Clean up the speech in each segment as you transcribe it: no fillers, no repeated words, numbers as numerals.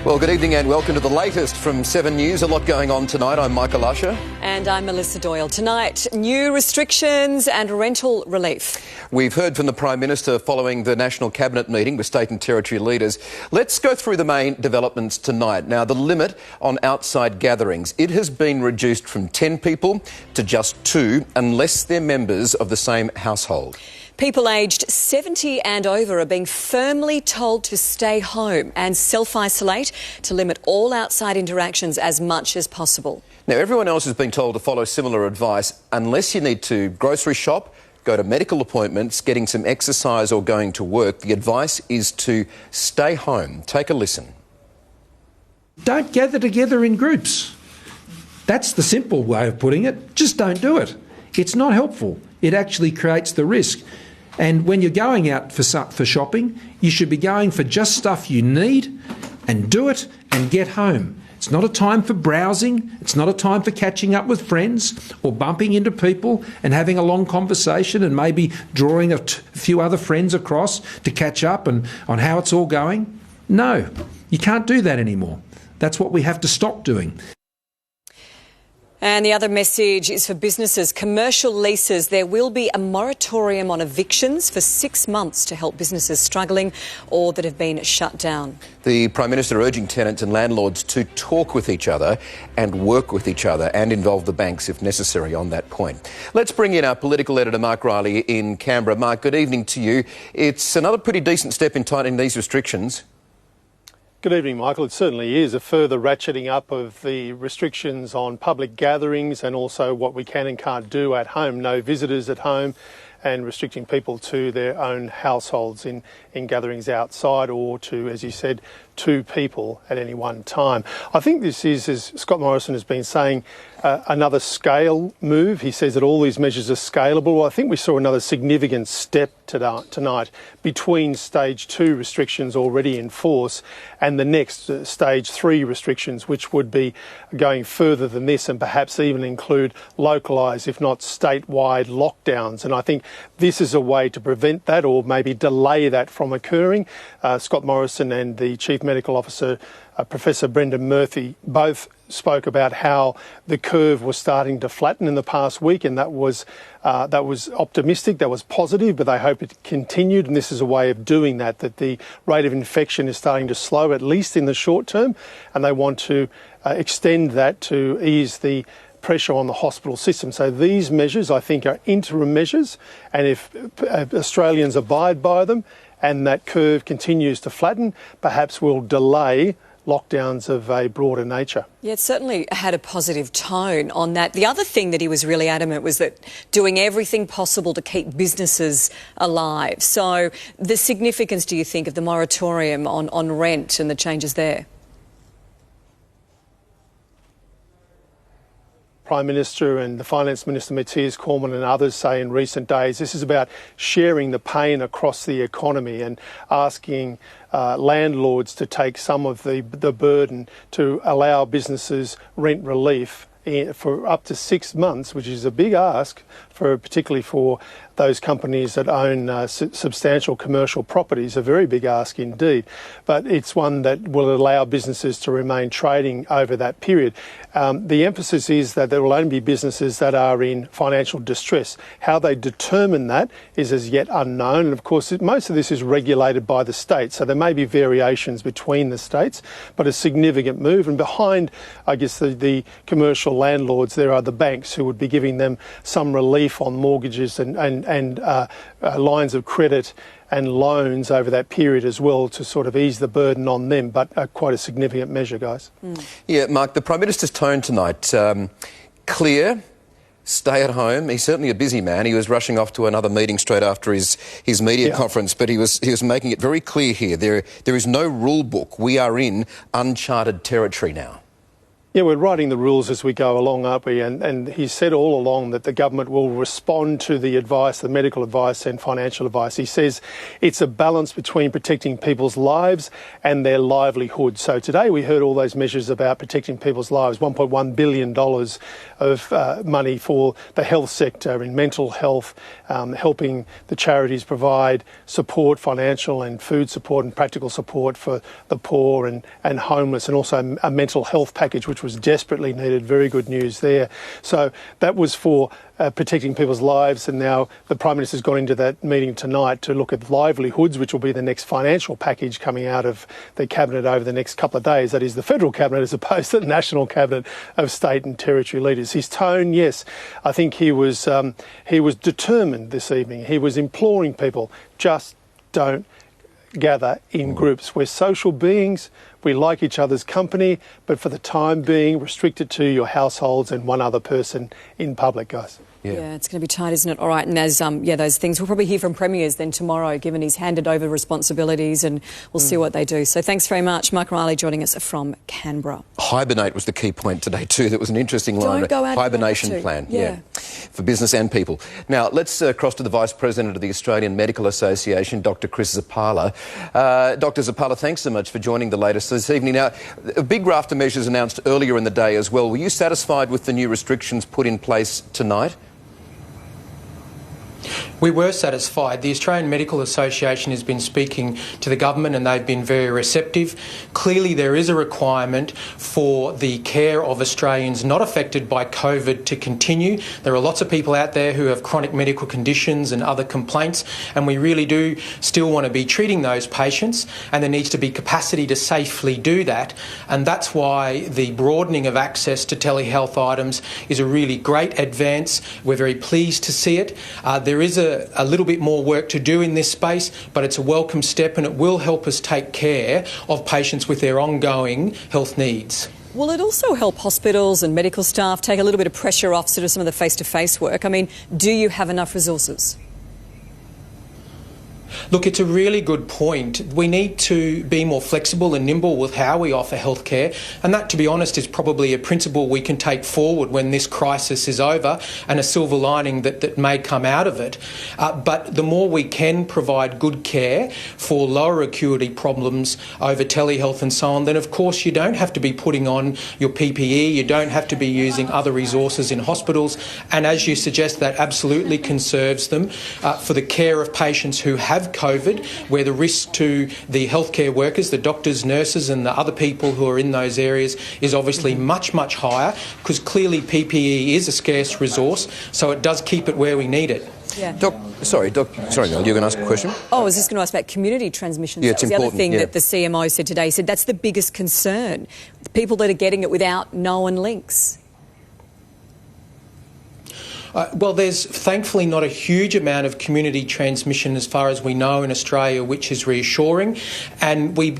Well, good evening and welcome to the latest from 7 News. A lot going on tonight. I'm Michael Usher. And I'm Melissa Doyle. Tonight, new restrictions and rental relief. We've heard from the Prime Minister following the National Cabinet meeting with state and territory leaders. Let's go through the main developments tonight. Now, the limit on outside gatherings, it has been reduced from 10 people to just 2 unless they're members of the same household. People aged 70 and over are being firmly told to stay home and self-isolate to limit all outside interactions as much as possible. Now, everyone else has been told to follow similar advice unless you need to grocery shop, go to medical appointments, getting some exercise or going to work. The advice is to stay home. Take a listen. Don't gather together in groups. That's the simple way of putting it. Just don't do it. It's not helpful. It actually creates the risk. And when you're going out for shopping, you should be going for just stuff you need and do it and get home. It's not a time for browsing. It's not a time for catching up with friends or bumping into people and having a long conversation and maybe drawing a few other friends across to catch up and on how it's all going. No, you can't do that anymore. That's what we have to stop doing. And the other message is for businesses. Commercial leases, there will be a moratorium on evictions for 6 months to help businesses struggling or that have been shut down. The Prime Minister urging tenants and landlords to talk with each other and work with each other and involve the banks if necessary on that point. Let's bring in our political editor Mark Riley in Canberra. Mark, good evening to you. It's another pretty decent step in tightening these restrictions. Good evening, Michael. It certainly is a further ratcheting up of the restrictions on public gatherings and also what we can and can't do at home. No visitors at home and restricting people to their own households in gatherings outside or to, as you said, 2 people at any one time. I think this is, as Scott Morrison has been saying, another scale move. He says that all these measures are scalable. Well, I think we saw another significant step tonight between stage 2 restrictions already in force and the next stage 3 restrictions, which would be going further than this and perhaps even include localised, if not statewide, lockdowns. And I think this is a way to prevent that or maybe delay that from occurring. Scott Morrison and the Chief Medical Officer, Professor Brendan Murphy, both spoke about how the curve was starting to flatten in the past week, and that was optimistic, that was positive, but they hope it continued, and this is a way of doing that the rate of infection is starting to slow, at least in the short term, and they want to extend that to ease the pressure on the hospital system. So these measures, I think, are interim measures, and if Australians abide by them and that curve continues to flatten, perhaps we'll delay lockdowns of a broader nature. Yeah, it certainly had a positive tone on that. The other thing that he was really adamant was that doing everything possible to keep businesses alive. So the significance, do you think, of the moratorium on rent and the changes there? Prime Minister and the Finance Minister Matthias Cormann and others say in recent days, this is about sharing the pain across the economy and asking landlords to take some of the burden to allow businesses rent relief for up to 6 months, which is a big ask, particularly for those companies that own substantial commercial properties, a very big ask indeed. But it's one that will allow businesses to remain trading over that period. The emphasis is that there will only be businesses that are in financial distress. How they determine that is as yet unknown. And of course, most of this is regulated by the state, so there may be variations between the states, but a significant move. And behind, I guess, the commercial landlords, there are the banks who would be giving them some relief on mortgages and lines of credit and loans over that period as well to sort of ease the burden on them, but quite a significant measure, guys. Yeah, Mark, the Prime Minister's tone tonight, clear, stay at home. He's certainly a busy man. He was rushing off to another meeting straight after his media conference, but he was making it very clear here. There is no rule book. We are in uncharted territory now. Yeah, we're writing the rules as we go along, aren't we? And he said all along that the government will respond to the advice, the medical advice and financial advice. He says it's a balance between protecting people's lives and their livelihood. So today we heard all those measures about protecting people's lives, $1.1 billion of money for the health sector in mental health, helping the charities provide support, financial and food support and practical support for the poor and homeless, and also a mental health package which was desperately needed. Very good news there. So that was for protecting people's lives, and now the Prime Minister's gone into that meeting tonight to look at livelihoods, which will be the next financial package coming out of the Cabinet over the next couple of days. That is the federal Cabinet as opposed to the national Cabinet of state and territory leaders. His tone, yes, I think he was determined this evening. He was imploring people, just don't gather in groups. We're social beings. We like each other's company, but for the time being, restrict it to your households and one other person in public, guys. Yeah, it's going to be tight, isn't it? All right, and there's those things. We'll probably hear from premiers then tomorrow, given he's handed over responsibilities, and we'll see what they do. So thanks very much. Mike Riley joining us from Canberra. Hibernate was the key point today too. That was an interesting line. Don't go out. Hibernation plan, yeah, for business and people. Now let's cross to the Vice President of the Australian Medical Association, Dr. Chris Zapala. Dr. Zapala, thanks so much for joining the latest this evening. Now, a big raft of measures announced earlier in the day as well. Were you satisfied with the new restrictions put in place tonight? We were satisfied. The Australian Medical Association has been speaking to the government and they've been very receptive. Clearly there is a requirement for the care of Australians not affected by COVID to continue. There are lots of people out there who have chronic medical conditions and other complaints, and we really do still want to be treating those patients, and there needs to be capacity to safely do that. And that's why the broadening of access to telehealth items is a really great advance. We're very pleased to see it. There is a little bit more work to do in this space, but it's a welcome step and it will help us take care of patients with their ongoing health needs. Will it also help hospitals and medical staff take a little bit of pressure off sort of some of the face-to-face work? I mean, do you have enough resources? Look, it's a really good point. We need to be more flexible and nimble with how we offer healthcare, and that, to be honest, is probably a principle we can take forward when this crisis is over, and a silver lining that may come out of it. But the more we can provide good care for lower acuity problems over telehealth and so on, then of course you don't have to be putting on your PPE, you don't have to be using other resources in hospitals, and as you suggest, that absolutely conserves them for the care of patients who have COVID, where the risk to the healthcare workers, the doctors, nurses and the other people who are in those areas is obviously much, much higher, because clearly PPE is a scarce resource, so it does keep it where we need it. Yeah. Sorry, Mel, you're going to ask a question? Oh, I was just going to ask about community transmission. Yeah, that was the other thing that the CMO said today. He said that's the biggest concern, people that are getting it without known links. Well, there's thankfully not a huge amount of community transmission as far as we know in Australia, which is reassuring. And we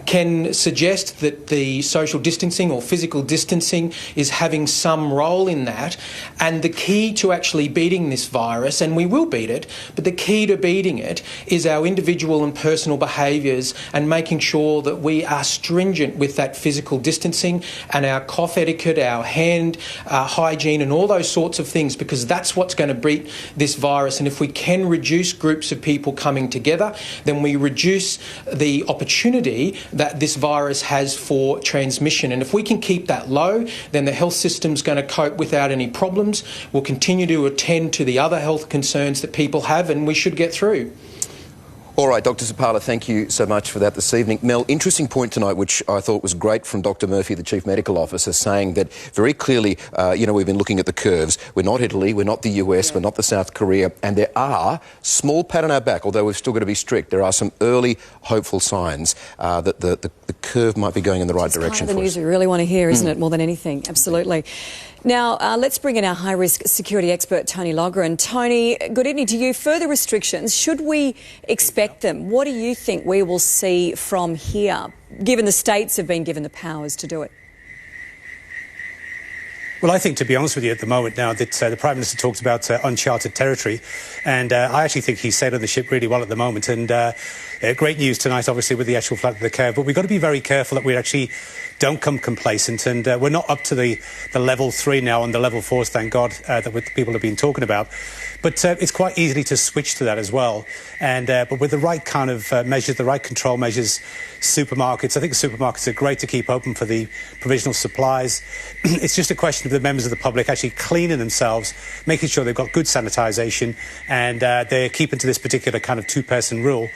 can suggest that the social distancing or physical distancing is having some role in that. And the key to actually beating this virus, and we will beat it, but the key to beating it is our individual and personal behaviours and making sure that we are stringent with that physical distancing and our cough etiquette, our hand hygiene and all those sorts of things, because that's what's going to beat this virus. And if we can reduce groups of people coming together, then we reduce the opportunity that this virus has for transmission. And if we can keep that low, then the health system's going to cope without any problems. We'll continue to attend to the other health concerns that people have, and we should get through. All right, Dr. Zapala, thank you so much for that this evening. Mel, interesting point tonight, which I thought was great from Dr. Murphy, the Chief Medical Officer, saying that very clearly, we've been looking at the curves. We're not Italy, we're not the US, we're not the South Korea, and there are, small pat on our back, although we've still got to be strict, there are some early hopeful signs that the curve might be going in the right direction for us. It's kind of the news we really want to hear, isn't it, more than anything? Absolutely. Now, let's bring in our high-risk security expert, Tony Logren. Tony, good evening to you. Further restrictions, should we expect them? What do you think we will see from here, given the states have been given the powers to do it? Well, I think, to be honest with you, at the moment now that the Prime Minister talks about uncharted territory, and I actually think he's sailing the ship really well at the moment. And great news tonight, obviously, with the actual flat of the curve. But we've got to be very careful that we actually don't come complacent. And we're not up to the level 3 now and the level 4s, thank God, that people have been talking about. But it's quite easy to switch to that as well. And but with the right kind of measures, the right control measures, supermarkets, I think the supermarkets are great to keep open for the provisional supplies. It's just a question of the members of the public actually cleaning themselves, making sure they've got good sanitisation, and they're keeping to this particular kind of 2-person rule,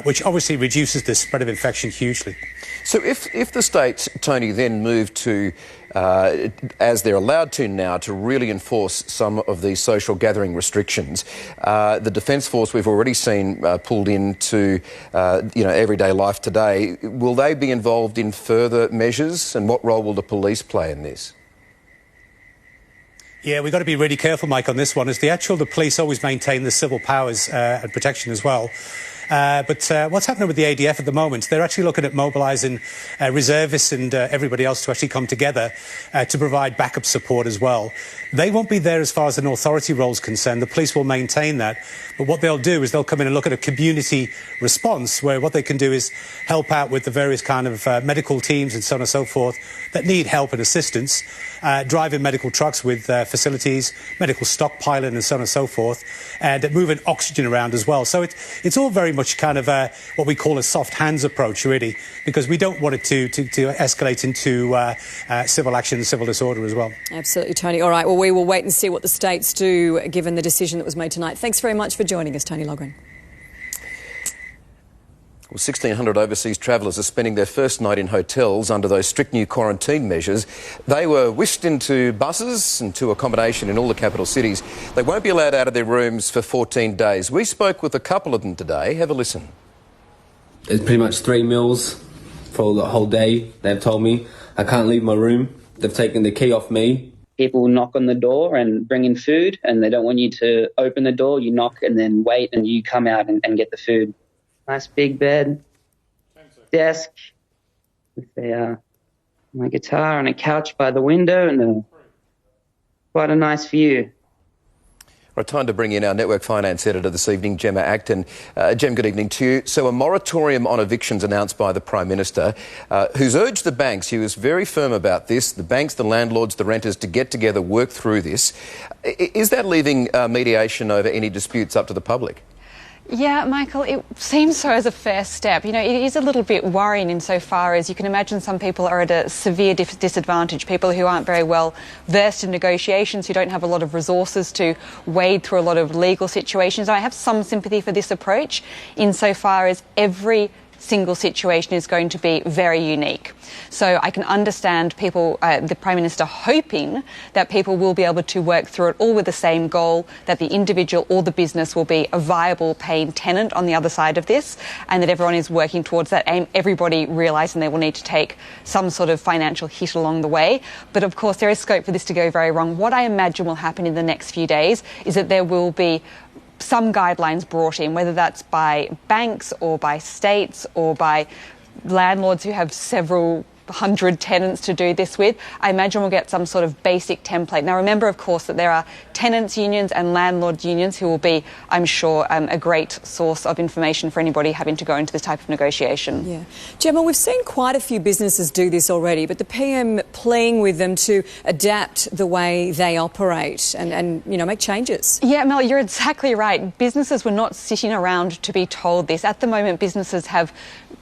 which obviously reduces the spread of infection hugely. So if the states, Tony, then move to, as they're allowed to now, to really enforce some of these social gathering restrictions, the Defence Force we've already seen pulled into everyday life today, will they be involved in further measures, and what role will the police play in this? Yeah, we've got to be really careful, Mike, on this one, as the police always maintain the civil powers and protection as well. But what's happening with the ADF at the moment, they're actually looking at mobilising reservists and everybody else to actually come together to provide backup support as well. They won't be there as far as an authority role is concerned. The police will maintain that. But what they'll do is they'll come in and look at a community response, where what they can do is help out with the various kind of medical teams and so on and so forth that need help and assistance, driving medical trucks with facilities, medical stockpiling and so on and so forth, and moving oxygen around as well. So it's all very much kind of what we call a soft hands approach, really, because we don't want it to escalate into civil action and civil disorder as well. Absolutely, Tony. All right, well, we will wait and see what the states do, given the decision that was made tonight. Thanks very much for joining us, Tony Logren. Well, 1,600 overseas travellers are spending their first night in hotels under those strict new quarantine measures. They were whisked into buses and to accommodation in all the capital cities. They won't be allowed out of their rooms for 14 days. We spoke with a couple of them today. Have a listen. It's pretty much 3 meals for the whole day. They've told me I can't leave my room. They've taken the key off me. People knock on the door and bring in food, and they don't want you to open the door. You knock and then wait, and you come out and get the food. Nice big bed, desk with my guitar and a couch by the window, and quite a nice view. Right, time to bring in our Network Finance editor this evening, Gemma Acton. Gem, good evening to you. So a moratorium on evictions announced by the Prime Minister, who's urged the banks, he was very firm about this, the banks, the landlords, the renters, to get together, work through this. Is that leaving mediation over any disputes up to the public? Yeah, Michael, it seems so as a first step. You know, it is a little bit worrying insofar as you can imagine some people are at a severe disadvantage, people who aren't very well versed in negotiations, who don't have a lot of resources to wade through a lot of legal situations. I have some sympathy for this approach insofar as every single situation is going to be very unique. So I can understand people, the Prime Minister, hoping that people will be able to work through it all with the same goal, that the individual or the business will be a viable paying tenant on the other side of this, and that everyone is working towards that aim, everybody realising they will need to take some sort of financial hit along the way. But of course there is scope for this to go very wrong. What I imagine will happen in the next few days is that there will be some guidelines brought in, whether that's by banks or by states or by landlords who have several hundred tenants to do this with. I imagine we'll get some sort of basic template. Now remember, of course, that there are tenants unions and landlord unions who will be, I'm sure, a great source of information for anybody having to go into this type of negotiation. Yeah. Gemma, we've seen quite a few businesses do this already, but the PM playing with them to adapt the way they operate and make changes. Yeah, Mel, you're exactly right. Businesses were not sitting around to be told this. At the moment, businesses have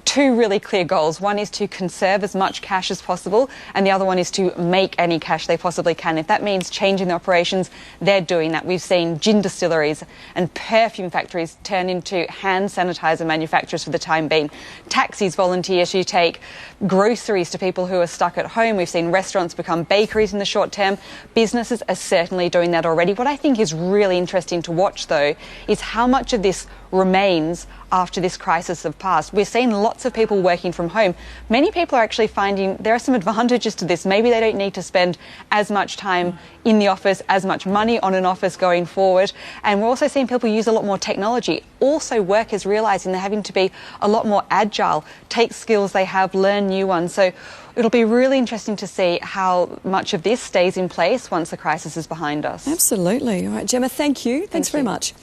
2 really clear goals. One is to conserve as much cash as possible, and the other one is to make any cash they possibly can. If that means changing their operations, they're doing that. We've seen gin distilleries and perfume factories turn into hand sanitizer manufacturers for the time being. Taxis volunteer to take groceries to people who are stuck at home. We've seen restaurants become bakeries in the short term. Businesses are certainly doing that already. What I think is really interesting to watch, though, is how much of this remains after this crisis has passed. We're seeing lots of people working from home. Many people are actually finding there are some advantages to this. Maybe they don't need to spend as much time in the office, as much money on an office going forward. And we're also seeing people use a lot more technology. Also, workers realising they're having to be a lot more agile, take skills they have, learn new ones. So it'll be really interesting to see how much of this stays in place once the crisis is behind us. Absolutely. All right, Gemma, thank you. Thanks very much.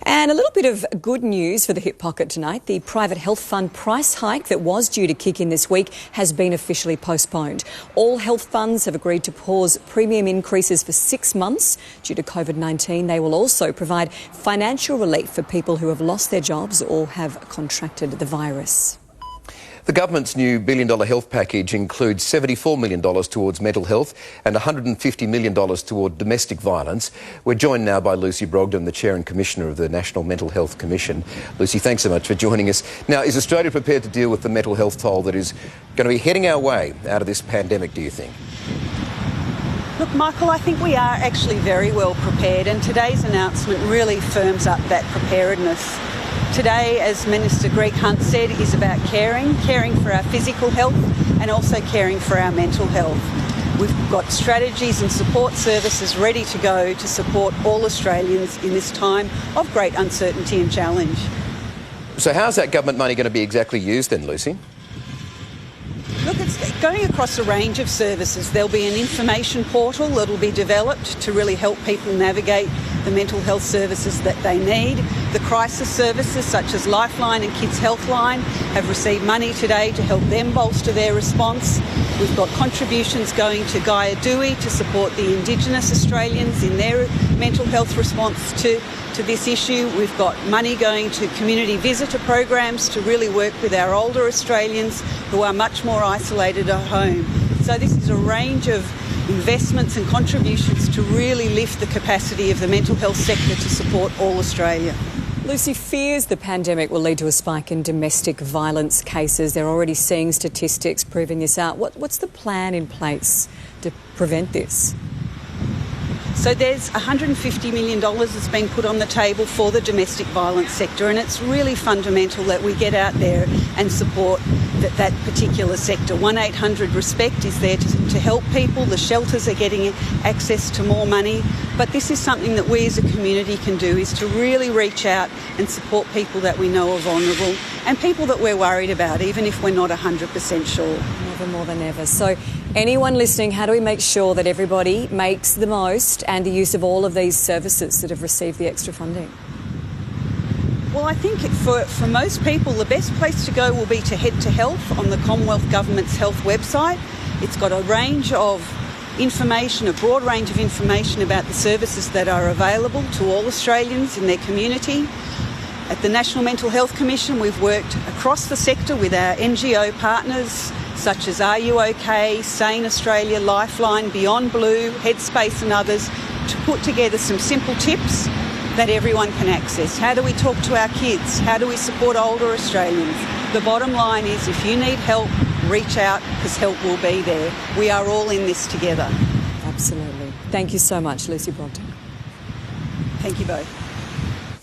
And a little bit of good news for the hip pocket tonight. The private health fund price hike that was due to kick in this week has been officially postponed. All health funds have agreed to pause premium increases for 6 months due to COVID-19. They will also provide financial relief for people who have lost their jobs or have contracted the virus. The government's new $1 billion health package includes $74 million towards mental health and $150 million toward domestic violence. We're joined now by Lucy Brogden, the Chair and Commissioner of the National Mental Health Commission. Lucy, thanks so much for joining us. Now, is Australia prepared to deal with the mental health toll that is going to be heading our way out of this pandemic, do you think? Look, Michael, I think we are actually very well prepared, and today's announcement really firms up that preparedness. Today, as Minister Greg Hunt said, is about caring for our physical health and also caring for our mental health. We've got strategies and support services ready to go to support all Australians in this time of great uncertainty and challenge. So how's that government money going to be exactly used then, Lucy? Look, it's going across a range of services. There'll be an information portal that'll be developed to really help people navigate the mental health services that they need. The crisis services such as Lifeline and Kids Healthline have received money today to help them bolster their response. We've got contributions going to Gaia Dewey to support the Indigenous Australians in their mental health response to this issue. We've got money going to community visitor programs to really work with our older Australians who are much more isolated at home. So this is a range of investments and contributions to really lift the capacity of the mental health sector to support all Australia. Lucy, fears the pandemic will lead to a spike in domestic violence cases. They're already seeing statistics proving this out. What's the plan in place to prevent this? So there's $150 million that's been put on the table for the domestic violence sector, and it's really fundamental that we get out there and support that particular sector. 1-800-RESPECT is there to help people. The shelters are getting access to more money. But this is something that we as a community can do, is to really reach out and support people that we know are vulnerable and people that we're worried about, even if we're not 100% sure. Never more than ever. So anyone listening, how do we make sure that everybody makes the most and the use of all of these services that have received the extra funding? Well, I think for most people, the best place to go will be to head to Health on the Commonwealth Government's health website. It's got a range of information, a broad range of information about the services that are available to all Australians in their community. At the National Mental Health Commission, we've worked across the sector with our NGO partners such as Are You OK, Sane Australia, Lifeline, Beyond Blue, Headspace and others to put together some simple tips that everyone can access. How do we talk to our kids? How do we support older Australians? The bottom line is, if you need help, reach out, because help will be there. We are all in this together. Absolutely. Thank you so much, Lucy Brogden. Thank you both.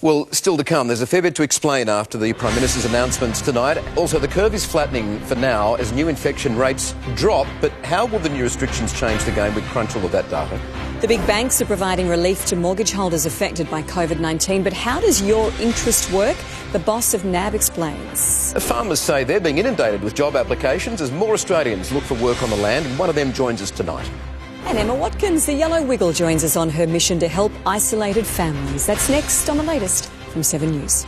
Well, still to come. There's a fair bit to explain after the Prime Minister's announcements tonight. Also, the curve is flattening for now as new infection rates drop. But how will the new restrictions change the game? We crunch all of that data. The big banks are providing relief to mortgage holders affected by COVID-19. But how does your interest work? The boss of NAB explains. Farmers say they're being inundated with job applications as more Australians look for work on the land, and one of them joins us tonight. And Emma Watkins, the Yellow Wiggle, joins us on her mission to help isolated families. That's next on the latest from 7 News.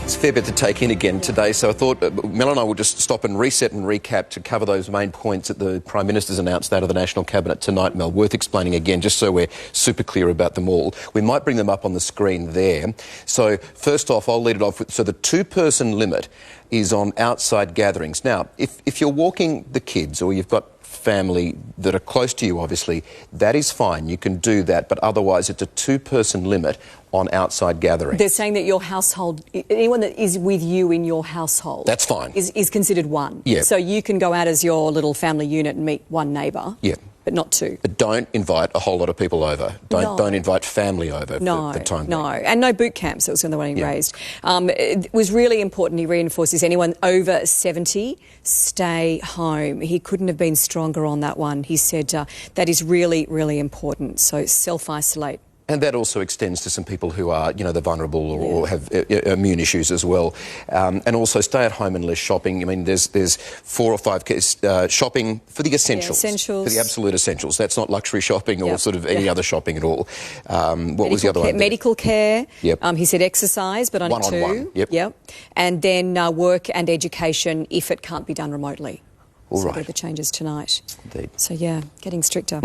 It's a fair bit to take in again today, so I thought Mel and I will just stop and reset and recap to cover those main points that the Prime Minister's announced out of the National Cabinet tonight, Mel. Worth explaining again, just so we're super clear about them all. We might bring them up on the screen there. So first off, I'll lead it off with, so the 2-person limit is on outside gatherings. Now, if you're walking the kids or you've got family that are close to you, obviously, that is fine. You can do that, but otherwise it's a 2-person limit on outside gatherings. They're saying that your household, anyone that is with you in your household... That's fine. ...is considered one. Yeah. So you can go out as your little family unit and meet one neighbour. Yeah. but not 2. But don't invite a whole lot of people over. Don't invite family over for time being. And no boot camps. That was the other one he raised. It was really important. He reinforces anyone over 70, stay home. He couldn't have been stronger on that one. He said that is really, really important. So self-isolate. And that also extends to some people who are, the vulnerable or have immune issues as well. And also stay at home and less shopping. I mean, there's 4 or 5 shopping for the essentials. For the absolute essentials. That's not luxury shopping or sort of any other shopping at all. What was the other one? Medical care. Yep. He said exercise, but only 2. One-on-one. Yep. And then work and education if it can't be done remotely. All right. So the changes tonight. Indeed. So, getting stricter.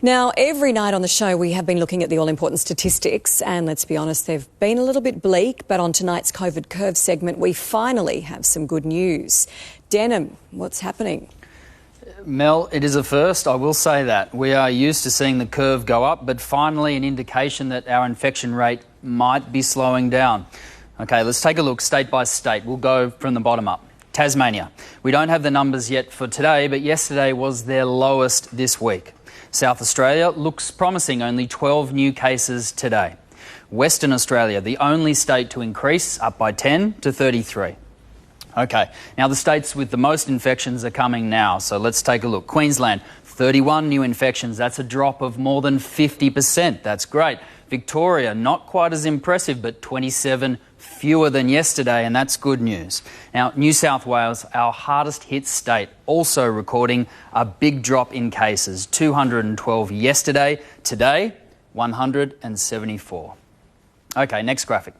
Now, every night on the show we have been looking at the all-important statistics, and let's be honest, they've been a little bit bleak, but on tonight's COVID curve segment we finally have some good news. Denham, what's happening? Mel, it is a first, I will say that. We are used to seeing the curve go up, but finally an indication that our infection rate might be slowing down. OK, let's take a look state by state. We'll go from the bottom up. Tasmania. We don't have the numbers yet for today, but yesterday was their lowest this week. South Australia looks promising, only 12 new cases today. Western Australia, the only state to increase, up by 10 to 33. OK, now the states with the most infections are coming now, so let's take a look. Queensland, 31 new infections. That's a drop of more than 50%. That's great. Victoria, not quite as impressive, but 27 fewer than yesterday, and that's good news. Now, New South Wales, our hardest hit state, also recording a big drop in cases. 212 yesterday. Today, 174. OK, next graphic.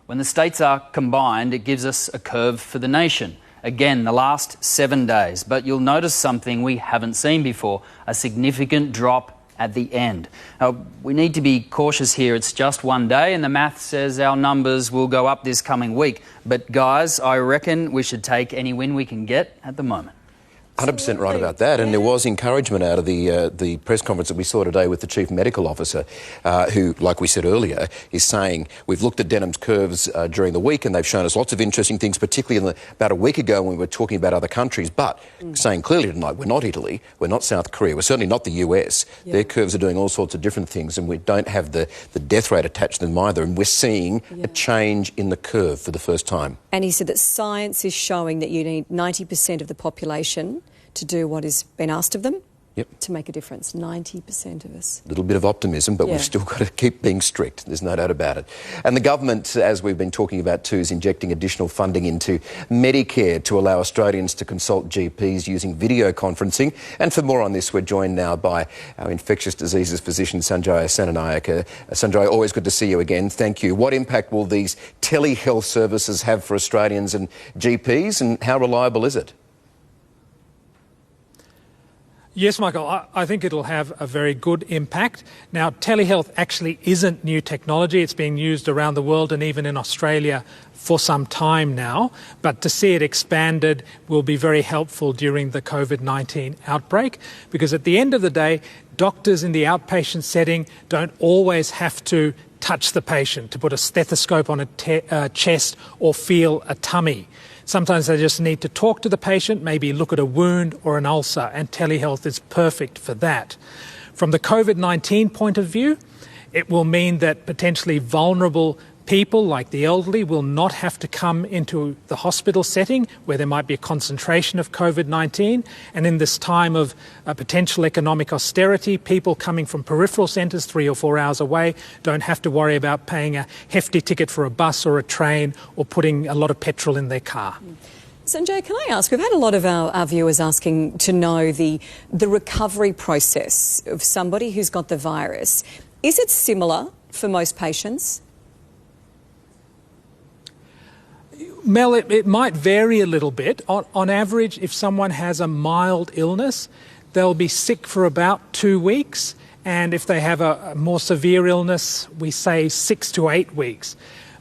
When the states are combined, it gives us a curve for the nation. Again, the last 7 days. But you'll notice something we haven't seen before, a significant drop at the end. We need to be cautious here. It's just 1 day and the math says our numbers will go up this coming week. But guys, I reckon we should take any win we can get at the moment. 100% right about that, and there was encouragement out of the press conference that we saw today with the Chief Medical Officer, who, like we said earlier, is saying we've looked at Denham's curves during the week and they've shown us lots of interesting things, particularly about a week ago when we were talking about other countries, but saying clearly tonight we're not Italy, we're not South Korea, we're certainly not the US. Their curves are doing all sorts of different things and we don't have the death rate attached to them either, and we're seeing a change in the curve for the first time. And he said that science is showing that you need 90% of the population to do what has been asked of them to make a difference. 90% of us. A little bit of optimism, but we've still got to keep being strict. There's no doubt about it. And the government, as we've been talking about too, is injecting additional funding into Medicare to allow Australians to consult GPs using video conferencing. And for more on this, we're joined now by our infectious diseases physician, Sanjaya Senanayak. Sanjaya, always good to see you again. Thank you. What impact will these telehealth services have for Australians and GPs, and how reliable is it? Yes, Michael, I think it'll have a very good impact. Now, telehealth actually isn't new technology. It's being used around the world and even in Australia for some time now. But to see it expanded will be very helpful during the COVID-19 outbreak, because at the end of the day, doctors in the outpatient setting don't always have to touch the patient, to put a stethoscope on a chest or feel a tummy. Sometimes they just need to talk to the patient, maybe look at a wound or an ulcer, and telehealth is perfect for that. From the COVID-19 point of view, it will mean that potentially vulnerable people like the elderly will not have to come into the hospital setting where there might be a concentration of COVID-19. And in this time of potential economic austerity, people coming from peripheral centres 3 or 4 hours away don't have to worry about paying a hefty ticket for a bus or a train or putting a lot of petrol in their car. Sanjay, can I ask, we've had a lot of our viewers asking to know the recovery process of somebody who's got the virus. Is it similar for most patients? Mel, it might vary a little bit. On average, if someone has a mild illness, they'll be sick for about 2 weeks. And if they have a more severe illness, we say 6 to 8 weeks.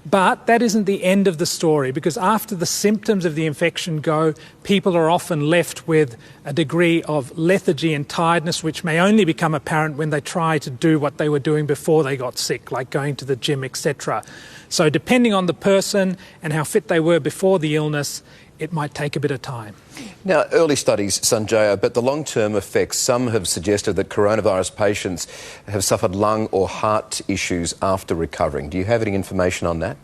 But that isn't the end of the story, because after the symptoms of the infection go, people are often left with a degree of lethargy and tiredness, which may only become apparent when they try to do what they were doing before they got sick, like going to the gym, etc. So depending on the person and how fit they were before the illness, it might take a bit of time. Now, early studies, Sanjaya, but the long-term effects, some have suggested that coronavirus patients have suffered lung or heart issues after recovering. Do you have any information on that?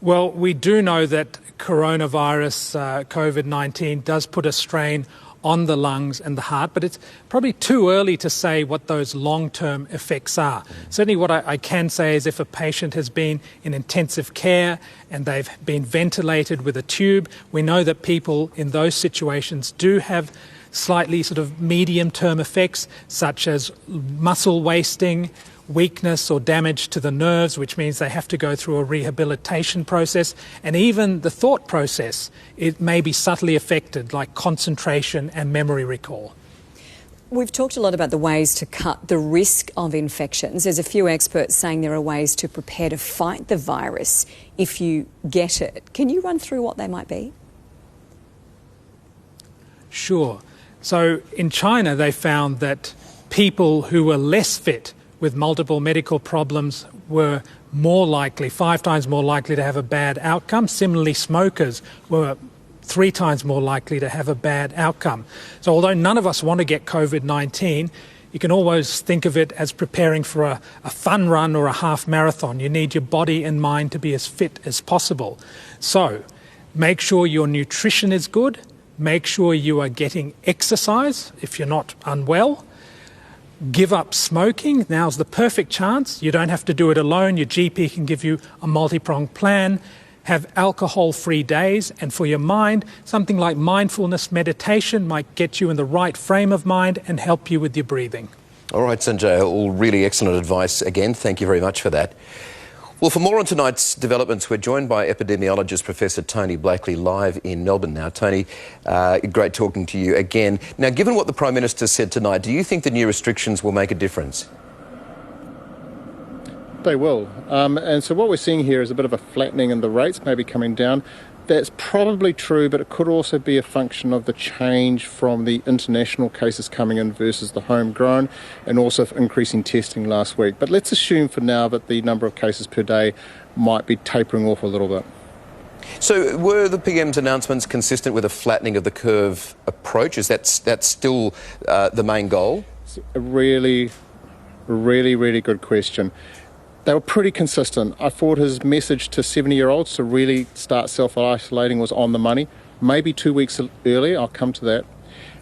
Well, we do know that coronavirus, COVID-19, does put a strain on the lungs and the heart, but it's probably too early to say what those long-term effects are. Certainly what I can say is if a patient has been in intensive care and they've been ventilated with a tube, we know that people in those situations do have slightly sort of medium-term effects, such as muscle wasting, weakness or damage to the nerves, which means they have to go through a rehabilitation process, and even the thought process, it may be subtly affected, like concentration and memory recall. We've talked a lot about the ways to cut the risk of infections. There's a few experts saying there are ways to prepare to fight the virus if you get it. Can you run through what they might be? Sure. So in China, they found that people who were less fit with multiple medical problems were more likely, 5 times more likely to have a bad outcome. Similarly, smokers were 3 times more likely to have a bad outcome. So although none of us want to get COVID-19, you can always think of it as preparing for a fun run or a half marathon. You need your body and mind to be as fit as possible. So make sure your nutrition is good. Make sure you are getting exercise if you're not unwell. Give up smoking. Now's the perfect chance. You don't have to do it alone. Your GP can give you a multi-pronged plan. Have alcohol-free days. And for your mind, something like mindfulness meditation might get you in the right frame of mind and help you with your breathing. All right, Sanjay, all really excellent advice again. Thank you very much for that. Well, for more on tonight's developments, we're joined by epidemiologist Professor Tony Blakeley live in Melbourne now. Tony, great talking to you again. Now, given what the Prime Minister said tonight, do you think the new restrictions will make a difference? They will. And so what we're seeing here is a bit of a flattening in the rates, maybe coming down. That's probably true, but it could also be a function of the change from the international cases coming in versus the homegrown, and also increasing testing last week. But let's assume for now that the number of cases per day might be tapering off a little bit. So were the PM's announcements consistent with a flattening of the curve approach? Is that still the main goal? It's a really good question. They were pretty consistent. I thought his message to 70-year-olds to really start self-isolating was on the money. Maybe 2 weeks earlier, I'll come to that.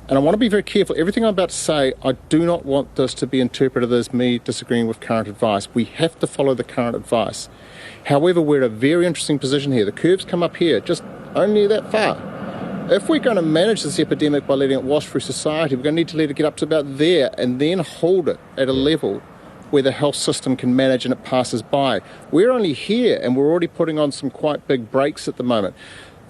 And I want to be very careful. Everything I'm about to say, I do not want this to be interpreted as me disagreeing with current advice. We have to follow the current advice. However, we're in a very interesting position here. The curves come up here, just only that far. If we're going to manage this epidemic by letting it wash through society, we're going to need to let it get up to about there and then hold it at a level where the health system can manage and it passes by. We're only here and we're already putting on some quite big brakes at the moment.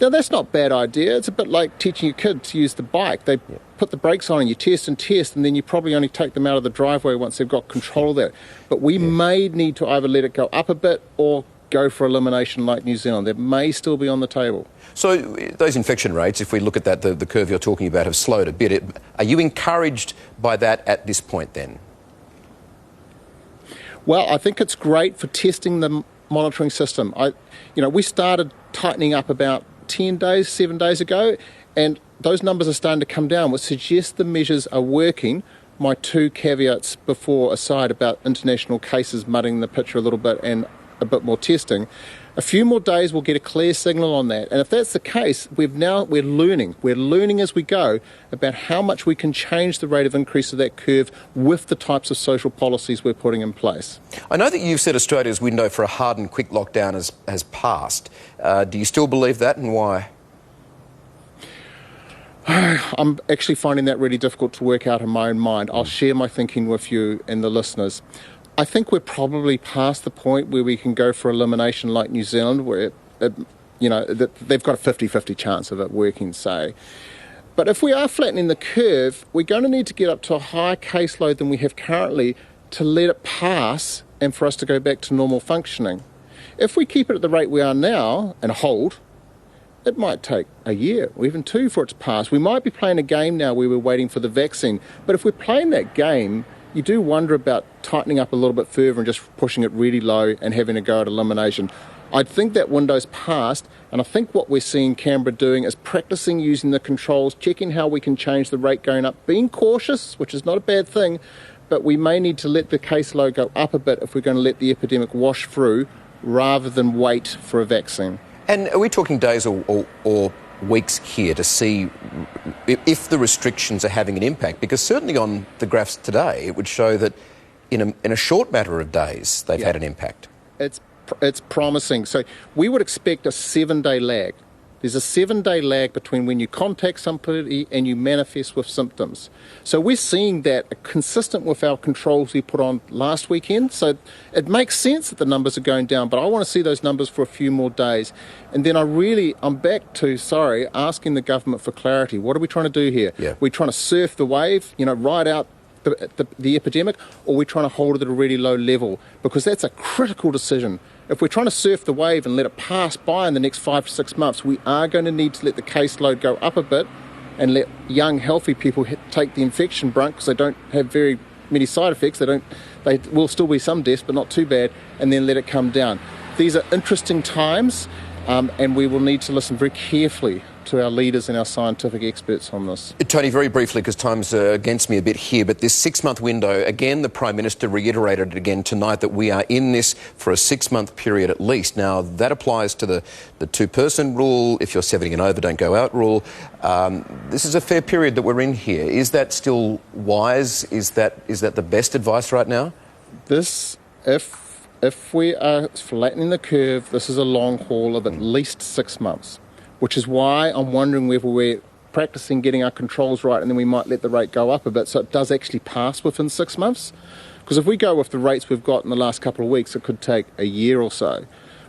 Now, that's not a bad idea. It's a bit like teaching your kid to use the bike. They put the brakes on and you test, and then you probably only take them out of the driveway once they've got control of that. But we may need to either let it go up a bit or go for elimination like New Zealand. That may still be on the table. So those infection rates, if we look at that, the curve you're talking about, have slowed a bit. Are you encouraged by that at this point then? Well, I think it's great for testing the monitoring system. We started tightening up about 7 days ago, and those numbers are starting to come down, which suggests the measures are working. My 2 caveats before aside about international cases muddying the picture a little bit and a bit more testing. A few more days we'll get a clear signal on that. And if that's the case, we're learning as we go about how much we can change the rate of increase of that curve with the types of social policies we're putting in place. I know that you've said Australia's window for a hard and quick lockdown has passed. Do you still believe that, and why? I'm actually finding that really difficult to work out in my own mind. I'll share my thinking with you and the listeners. I think we're probably past the point where we can go for elimination like New Zealand, where they've got a 50-50 chance of it working, say. But if we are flattening the curve, we're going to need to get up to a higher caseload than we have currently to let it pass and for us to go back to normal functioning. If we keep it at the rate we are now and hold, it might take a year or even 2 for it to pass. We might be playing a game now where we're waiting for the vaccine. But if we're playing that game, you do wonder about tightening up a little bit further and just pushing it really low and having a go at elimination. I think that window's passed, and I think what we're seeing Canberra doing is practising using the controls, checking how we can change the rate going up, being cautious, which is not a bad thing, but we may need to let the caseload go up a bit if we're going to let the epidemic wash through rather than wait for a vaccine. And are we talking days or weeks here to see if the restrictions are having an impact? Because certainly on the graphs today, it would show that in a short matter of days, they've had an impact. It's promising. So we would expect a 7-day lag. There's a 7-day lag between when you contact somebody and you manifest with symptoms. So we're seeing that consistent with our controls we put on last weekend. So it makes sense that the numbers are going down, but I want to see those numbers for a few more days. And then I'm back to, asking the government for clarity. What are we trying to do here? Yeah. We're trying to surf the wave, ride out the epidemic, or we're trying to hold it at a really low level, because that's a critical decision. If we're trying to surf the wave and let it pass by in the next 5 to 6 months, we are going to need to let the caseload go up a bit and let young, healthy people take the infection brunt, because they don't have very many side effects. They will still be some deaths, but not too bad, and then let it come down. These are interesting times, and we will need to listen very carefully to our leaders and our scientific experts on this. Tony, very briefly, because time's against me a bit here, but this 6-month window, again, the Prime Minister reiterated it again tonight that we are in this for a 6-month period at least. Now, that applies to the two-person rule, if you're 70 and over, don't go out rule. This is a fair period that we're in here. Is that still wise? Is that the best advice right now? If we are flattening the curve, this is a long haul of at least 6 months. Which is why I'm wondering whether we're practising getting our controls right and then we might let the rate go up a bit so it does actually pass within 6 months. Because if we go with the rates we've got in the last couple of weeks, it could take a year or so,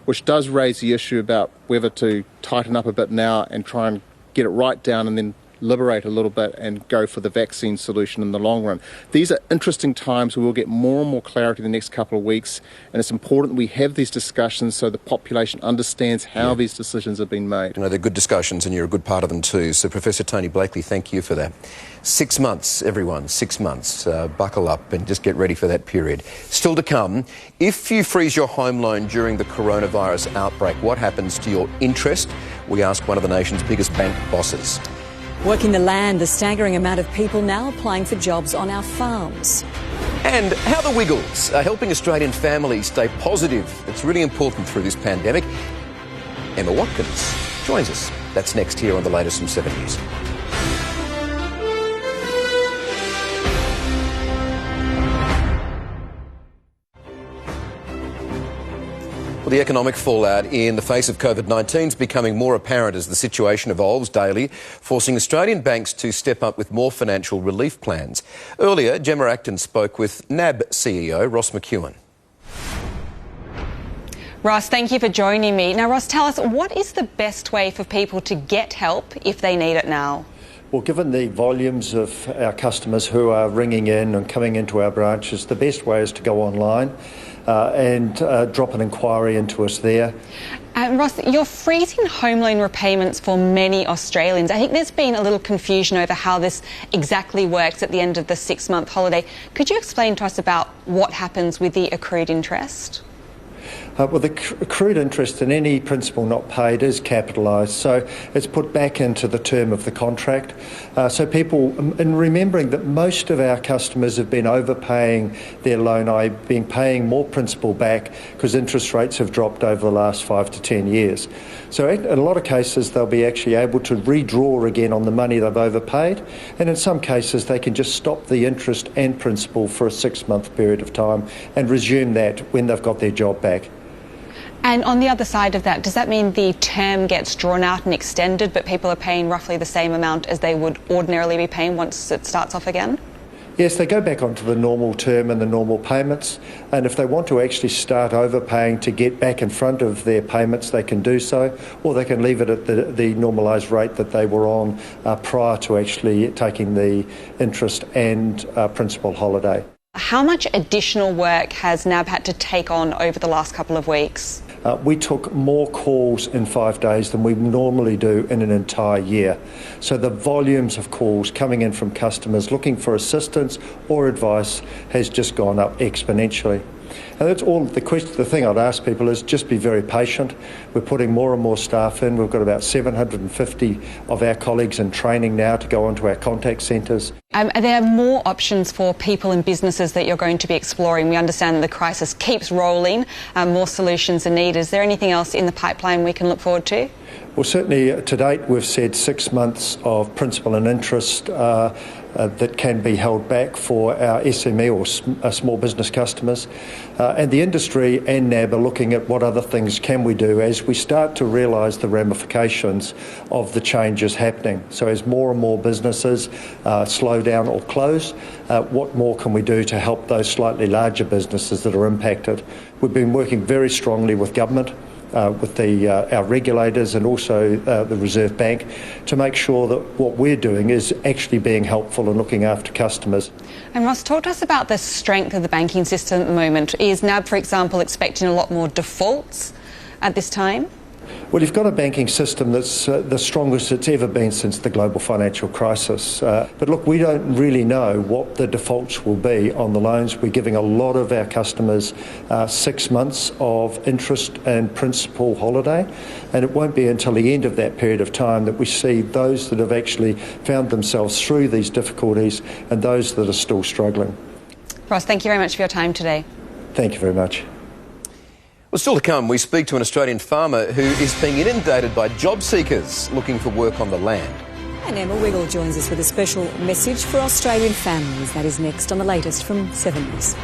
which does raise the issue about whether to tighten up a bit now and try and get it right down and then liberate a little bit and go for the vaccine solution in the long run. These are interesting times. We will get more and more clarity in the next couple of weeks, and it's important that we have these discussions so the population understands how these decisions have been made. They're good discussions, and you're a good part of them too. So, Professor Tony Blakeley, thank you for that. 6 months, everyone, 6 months. Buckle up and just get ready for that period. Still to come, if you freeze your home loan during the coronavirus outbreak, what happens to your interest? We ask one of the nation's biggest bank bosses. Working the land, the staggering amount of people now applying for jobs on our farms. And how the Wiggles are helping Australian families stay positive. It's really important through this pandemic. Emma Watkins joins us. That's next here on the latest from 7 News. Well, the economic fallout in the face of COVID-19 is becoming more apparent as the situation evolves daily, forcing Australian banks to step up with more financial relief plans. Earlier, Gemma Acton spoke with NAB CEO Ross McEwen. Ross, thank you for joining me. Now, Ross, tell us, what is the best way for people to get help if they need it now? Well, given the volumes of our customers who are ringing in and coming into our branches, the best way is to go online and drop an inquiry into us there. Ross, you're freezing home loan repayments for many Australians. I think there's been a little confusion over how this exactly works at the end of the 6-month holiday. Could you explain to us about what happens with the accrued interest? Well, the accrued interest in any principal not paid is capitalised, so it's put back into the term of the contract. So people, in remembering that most of our customers have been overpaying their loan, I've been paying more principal back because interest rates have dropped over the last 5 to 10 years. So in a lot of cases, they'll be actually able to redraw again on the money they've overpaid, and in some cases, they can just stop the interest and principal for a 6-month period of time and resume that when they've got their job back. And on the other side of that, does that mean the term gets drawn out and extended, but people are paying roughly the same amount as they would ordinarily be paying once it starts off again? Yes, they go back onto the normal term and the normal payments, and if they want to actually start overpaying to get back in front of their payments, they can do so, or they can leave it at the normalised rate that they were on prior to actually taking the interest and principal holiday. How much additional work has NAB had to take on over the last couple of weeks? We took more calls in 5 days than we normally do in an entire year. So the volumes of calls coming in from customers looking for assistance or advice has just gone up exponentially. And that's all. The thing I'd ask people is just be very patient. We're putting more and more staff in. We've got about 750 of our colleagues in training now to go onto our contact centres. Are there more options for people and businesses that you're going to be exploring? We understand that the crisis keeps rolling, more solutions are needed. Is there anything else in the pipeline we can look forward to? Well, certainly to date we've said 6 months of principal and interest that can be held back for our SME or small business customers. And the industry and NAB are looking at what other things can we do as we start to realise the ramifications of the changes happening. So as more and more businesses slow down or close, what more can we do to help those slightly larger businesses that are impacted? We've been working very strongly with government, with our regulators and also the Reserve Bank to make sure that what we're doing is actually being helpful and looking after customers. And Ross, talk to us about the strength of the banking system at the moment. Is NAB, for example, expecting a lot more defaults at this time? Well, you've got a banking system that's the strongest it's ever been since the global financial crisis. But look, we don't really know what the defaults will be on the loans. We're giving a lot of our customers 6 months of interest and principal holiday, and it won't be until the end of that period of time that we see those that have actually found themselves through these difficulties and those that are still struggling. Ross, thank you very much for your time today. Thank you very much. Well, still to come, we speak to an Australian farmer who is being inundated by job seekers looking for work on the land. And Emma Wiggle joins us with a special message for Australian families. That is next on the latest from 7 News.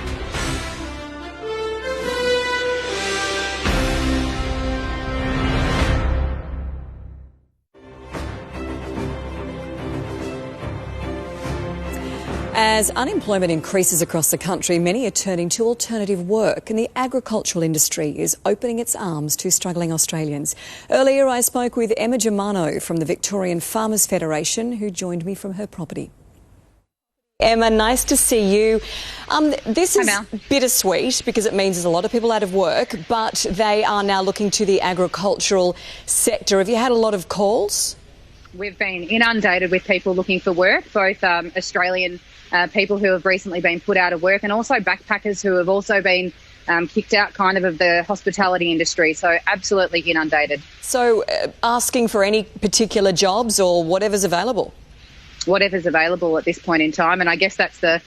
As unemployment increases across the country, many are turning to alternative work, and the agricultural industry is opening its arms to struggling Australians. Earlier, I spoke with Emma Germano from the Victorian Farmers Federation, who joined me from her property. Emma, nice to see you. This is bittersweet because it means there's a lot of people out of work, but they are now looking to the agricultural sector. Have you had a lot of calls? We've been inundated with people looking for work, both Australian people who have recently been put out of work and also backpackers who have also been kicked out kind of the hospitality industry. So absolutely inundated. So asking for any particular jobs or whatever's available? Whatever's available at this point in time. And I guess that's the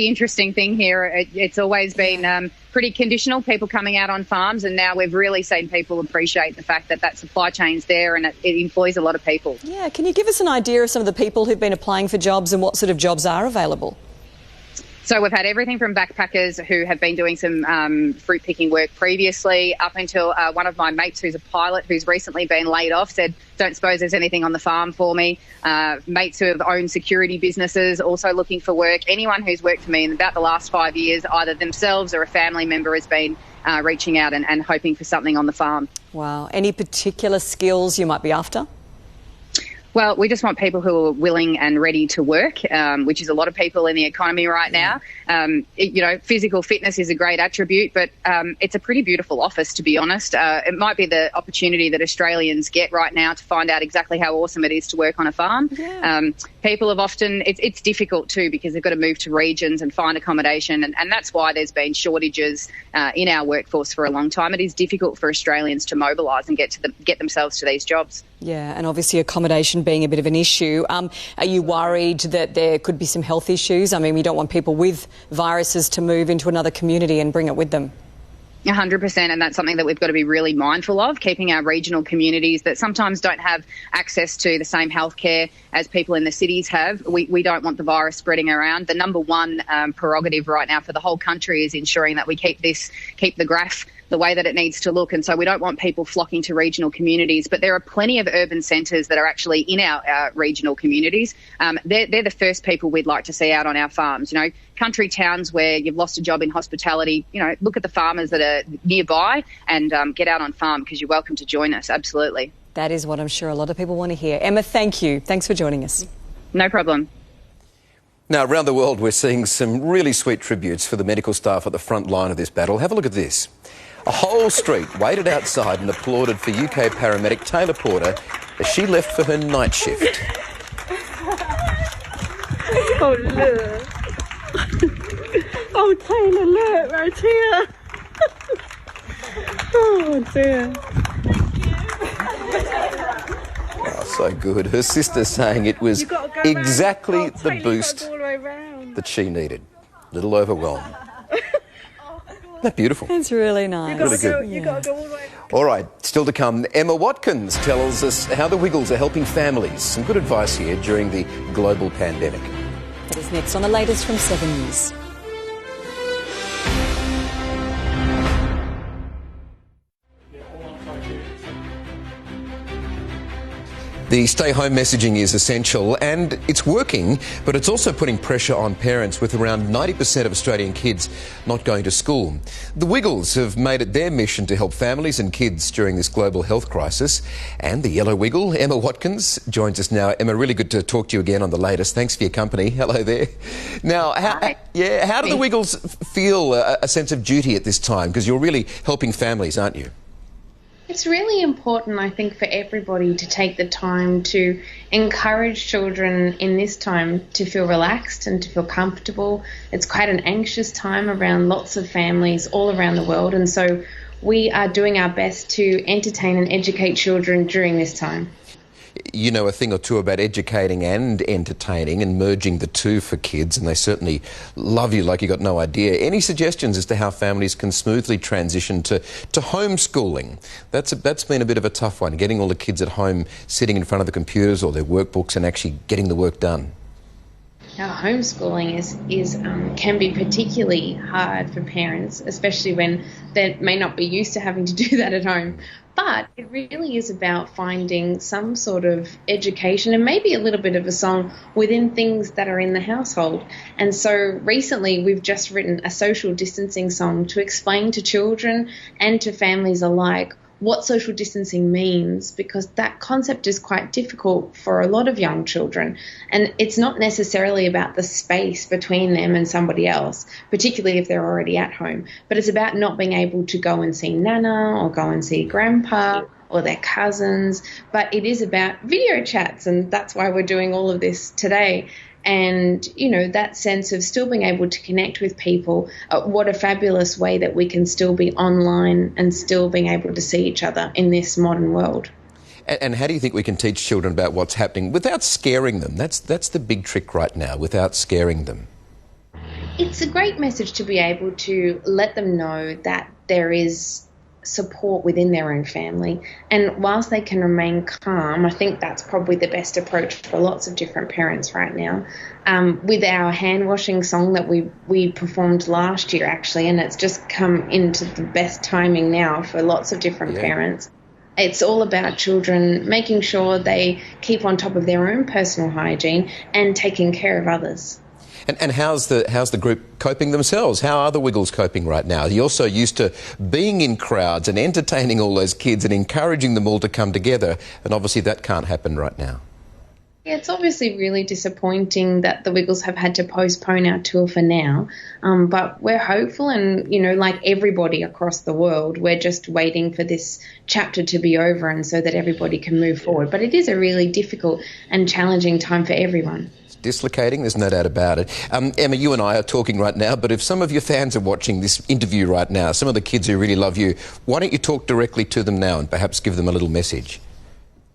interesting thing here. It's always been pretty conditional, people coming out on farms, and now we've really seen people appreciate the fact that supply chain's there and it employs a lot of people. Yeah, can you give us an idea of some of the people who've been applying for jobs and what sort of jobs are available? So we've had everything from backpackers who have been doing some fruit picking work previously up until one of my mates who's a pilot who's recently been laid off said, don't suppose there's anything on the farm for me. Mates who have owned security businesses also looking for work. Anyone who's worked for me in about the last 5 years, either themselves or a family member has been reaching out and hoping for something on the farm. Wow. Any particular skills you might be after? Well, we just want people who are willing and ready to work, which is a lot of people in the economy right now. Physical fitness is a great attribute, but it's a pretty beautiful office, to be honest. It might be the opportunity that Australians get right now to find out exactly how awesome it is to work on a farm. Yeah. People have often, it's difficult too because they've got to move to regions and find accommodation, and that's why there's been shortages in our workforce for a long time. It is difficult for Australians to mobilise and get themselves to these jobs. Yeah, and obviously accommodation being a bit of an issue. Are you worried that there could be some health issues? I mean, we don't want people with viruses to move into another community and bring it with them. 100%, and that's something that we've got to be really mindful of, keeping our regional communities that sometimes don't have access to the same healthcare as people in the cities have. We don't want the virus spreading around. The number one prerogative right now for the whole country is ensuring that we keep the graph the way that it needs to look, and so we don't want people flocking to regional communities, but there are plenty of urban centres that are actually in our regional communities. They're the first people we'd like to see out on our farms. You know, country towns where you've lost a job in hospitality, you know, look at the farmers that are nearby and get out on farm because you're welcome to join us, absolutely. That is what I'm sure a lot of people want to hear. Emma, thank you. Thanks for joining us. No problem. Now, around the world, we're seeing some really sweet tributes for the medical staff at the front line of this battle. Have a look at this. A whole street waited outside and applauded for UK paramedic Taylor Porter as she left for her night shift. Oh, look. Oh, Taylor, look, right here. Oh dear. Oh, so good. Her sister saying it was exactly the boost that she needed. Little overwhelmed. Isn't that beautiful? It's really nice. Really good. You got to go all the way. All right, still to come. Emma Watkins tells us how the Wiggles are helping families. Some good advice here during the global pandemic. That is next on the latest from 7 News. The stay-home messaging is essential and it's working, but it's also putting pressure on parents with around 90% of Australian kids not going to school. The Wiggles have made it their mission to help families and kids during this global health crisis. And the Yellow Wiggle, Emma Watkins, joins us now. Emma, really good to talk to you again on the latest. Thanks for your company. Hello there. Now, how do the Wiggles feel a sense of duty at this time? Because you're really helping families, aren't you? It's really important, I think, for everybody to take the time to encourage children in this time to feel relaxed and to feel comfortable. It's quite an anxious time around lots of families all around the world, and so we are doing our best to entertain and educate children during this time. You know a thing or two about educating and entertaining and merging the two for kids, and they certainly love you like you got no idea. Any suggestions as to how families can smoothly transition to homeschooling? That's been a bit of a tough one, getting all the kids at home sitting in front of the computers or their workbooks and actually getting the work done. Now, homeschooling can be particularly hard for parents, especially when they may not be used to having to do that at home. But it really is about finding some sort of education and maybe a little bit of a song within things that are in the household. And so recently we've just written a social distancing song to explain to children and to families alike what social distancing means, because that concept is quite difficult for a lot of young children. And it's not necessarily about the space between them and somebody else, particularly if they're already at home, but it's about not being able to go and see Nana or go and see Grandpa or their cousins. But it is about video chats, and that's why we're doing all of this today. And, you know, that sense of still being able to connect with people, what a fabulous way that we can still be online and still being able to see each other in this modern world. And how do you think we can teach children about what's happening without scaring them? That's the big trick right now, without scaring them. It's a great message to be able to let them know that there is support within their own family, and whilst they can remain calm, I think that's probably the best approach for lots of different parents right now. With our hand washing song that we performed last year actually, and it's just come into the best timing now for lots of different parents. It's all about children making sure they keep on top of their own personal hygiene and taking care of others. And how's the group coping themselves? How are the Wiggles coping right now? You're so used to being in crowds and entertaining all those kids and encouraging them all to come together, and obviously that can't happen right now. Yeah, it's obviously really disappointing that the Wiggles have had to postpone our tour for now, but we're hopeful, and, you know, like everybody across the world, we're just waiting for this chapter to be over and so that everybody can move forward. But it is a really difficult and challenging time for everyone. Dislocating, there's no doubt about it. Emma, you and I are talking right now, but if some of your fans are watching this interview right now, some of the kids who really love you, why don't you talk directly to them now and perhaps give them a little message?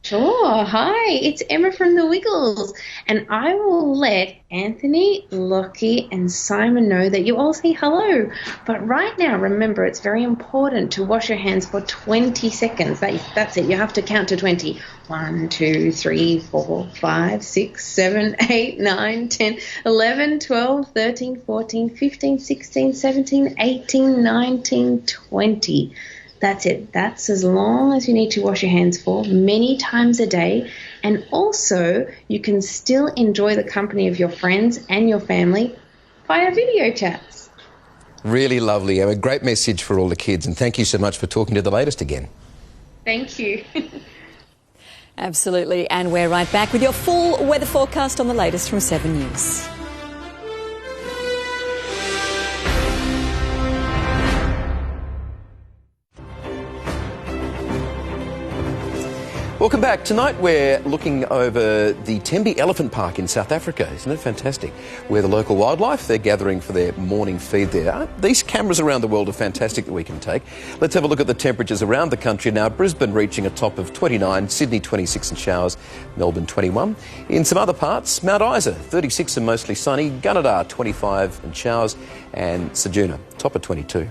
Sure. Hi, it's Emma from the Wiggles, and I will let Anthony, Lockie and Simon know that you all say hello. But right now, remember, it's very important to wash your hands for 20 seconds. That's it. You have to count to 20. 1, 2, 3, 4, 5, 6, 7, 8, 9, 10, 11, 12, 13, 14, 15, 16, 17, 18, 19, 20. That's it. That's as long as you need to wash your hands for, many times a day. And also, you can still enjoy the company of your friends and your family via video chats. Really lovely. A great message for all the kids, and thank you so much for talking to the latest again. Thank you. Absolutely. And we're right back with your full weather forecast on the latest from 7 News. Welcome back. Tonight we're looking over the Tembe Elephant Park in South Africa. Isn't it fantastic? Where the local wildlife, they're gathering for their morning feed there. These cameras around the world are fantastic that we can take. Let's have a look at the temperatures around the country now. Brisbane reaching a top of 29, Sydney 26 and showers, Melbourne 21. In some other parts, Mount Isa 36 and mostly sunny, Gunnedah 25 and showers, and Ceduna top of 22.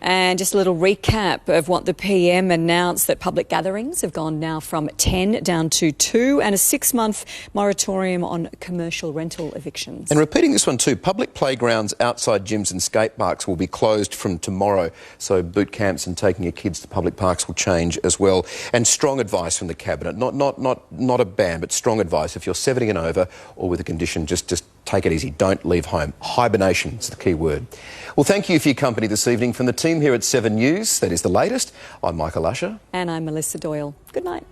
And just a little recap of what the PM announced, that public gatherings have gone now from 10 down to 2, and a 6-month moratorium on commercial rental evictions. And repeating this one too, public playgrounds outside gyms and skate parks will be closed from tomorrow. So boot camps and taking your kids to public parks will change as well. And strong advice from the Cabinet, not a ban, but strong advice. If you're 70 and over or with a condition, just take it easy. Don't leave home. Hibernation is the key word. Well, thank you for your company this evening. From the team here at 7 News, that is the latest. I'm Michael Usher. And I'm Melissa Doyle. Good night.